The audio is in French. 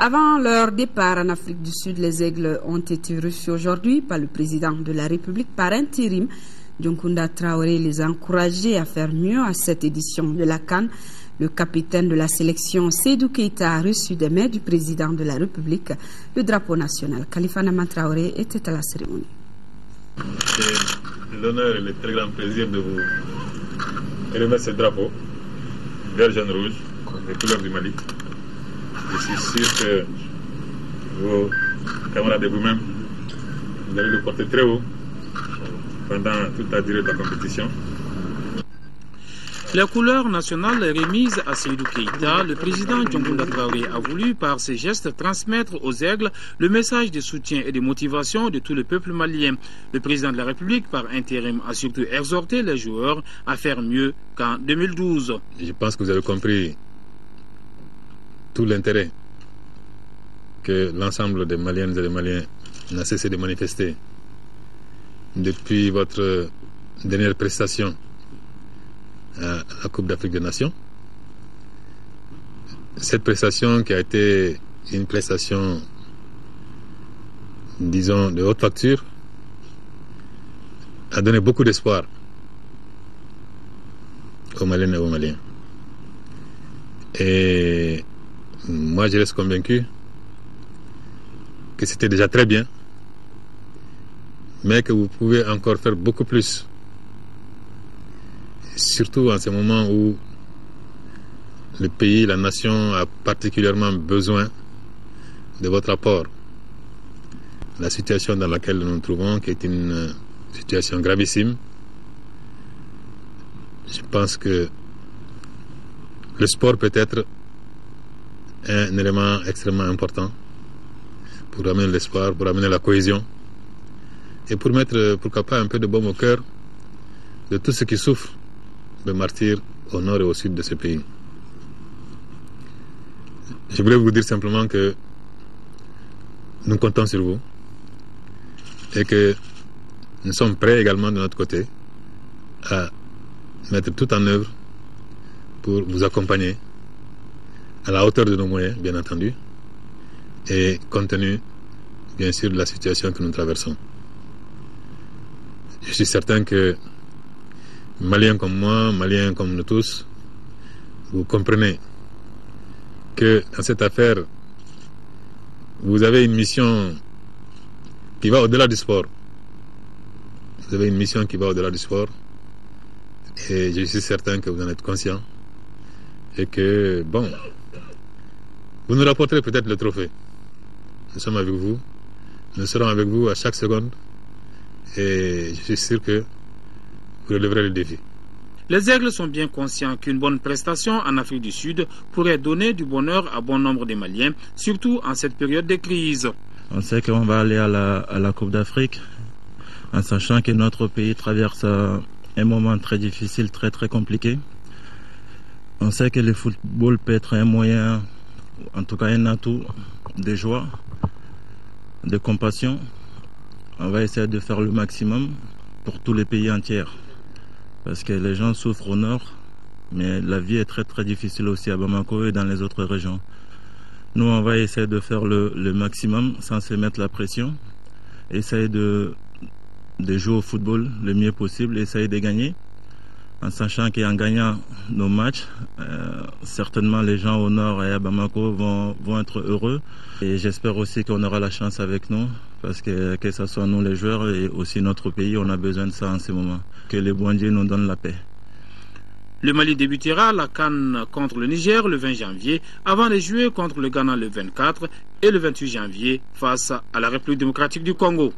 Avant leur départ en Afrique du Sud, les Aigles ont été reçus aujourd'hui par le président de la République par intérim. Dioncounda Traoré les a encouragés à faire mieux à cette édition de la CAN. Le capitaine de la sélection, Seydou Keita, a reçu des mains du président de la République le drapeau national. Khalifa Nama Traoré était à la cérémonie. C'est l'honneur et le très grand plaisir de vous remettre ce drapeau, vert, jaune, rouge, les couleurs du Mali. Je suis sûr que vos camarades et vous-même, vous allez le porter très haut pendant toute la durée de la compétition. La couleur nationale remise à Seydou Keita, le président Dioncounda Traoré a voulu par ses gestes transmettre aux Aigles le message de soutien et de motivation de tout le peuple malien. Le président de la République par intérim a surtout exhorté les joueurs à faire mieux qu'en 2012. Je pense que vous avez compris tout l'intérêt que l'ensemble des Maliennes et des Maliens n'a cessé de manifester depuis votre dernière prestation à la Coupe d'Afrique des Nations. Cette prestation qui a été une prestation, disons, de haute facture, a donné beaucoup d'espoir aux Maliennes et aux Maliens. Et moi, je reste convaincu que c'était déjà très bien, mais que vous pouvez encore faire beaucoup plus. Surtout en ce moment où le pays, la nation a particulièrement besoin de votre apport. La situation dans laquelle nous nous trouvons, qui est une situation gravissime, je pense que le sport peut être un élément extrêmement important pour amener l'espoir, pour amener la cohésion et pour mettre, pourquoi pas, un peu de baume au cœur de tous ceux qui souffrent de martyrs au nord et au sud de ce pays. Je voulais vous dire simplement que nous comptons sur vous et que nous sommes prêts également de notre côté à mettre tout en œuvre pour vous accompagner à la hauteur de nos moyens, bien entendu, et compte tenu, bien sûr, de la situation que nous traversons. Je suis certain que Maliens comme moi, Maliens comme nous tous, vous comprenez que dans cette affaire, vous avez une mission qui va au-delà du sport. Vous avez une mission qui va au-delà du sport et je suis certain que vous en êtes conscient et que, bon, vous nous rapporterez peut-être le trophée. Nous sommes avec vous, nous serons avec vous à chaque seconde et je suis sûr que vous relèverez le défi. Les Aigles sont bien conscients qu'une bonne prestation en Afrique du Sud pourrait donner du bonheur à bon nombre de Maliens, surtout en cette période de crise. On sait qu'on va aller à la Coupe d'Afrique, en sachant que notre pays traverse un moment très difficile, très compliqué. On sait que le football peut être un moyen, en tout cas un atout de joie, de compassion. On va essayer de faire le maximum pour tous les pays entiers. Parce que les gens souffrent au nord, mais la vie est très difficile aussi à Bamako et dans les autres régions. Nous, on va essayer de faire le maximum sans se mettre la pression, essayer de jouer au football le mieux possible, essayer de gagner, en sachant qu'en gagnant nos matchs, certainement les gens au nord et à Bamako vont être heureux. Et j'espère aussi qu'on aura la chance avec nous, parce que ce soit nous les joueurs et aussi notre pays, on a besoin de ça en ce moment. Que le bon Dieu nous donne la paix. Le Mali débutera la CAN contre le Niger le 20 janvier, avant de jouer contre le Ghana le 24 et le 28 janvier face à la République démocratique du Congo.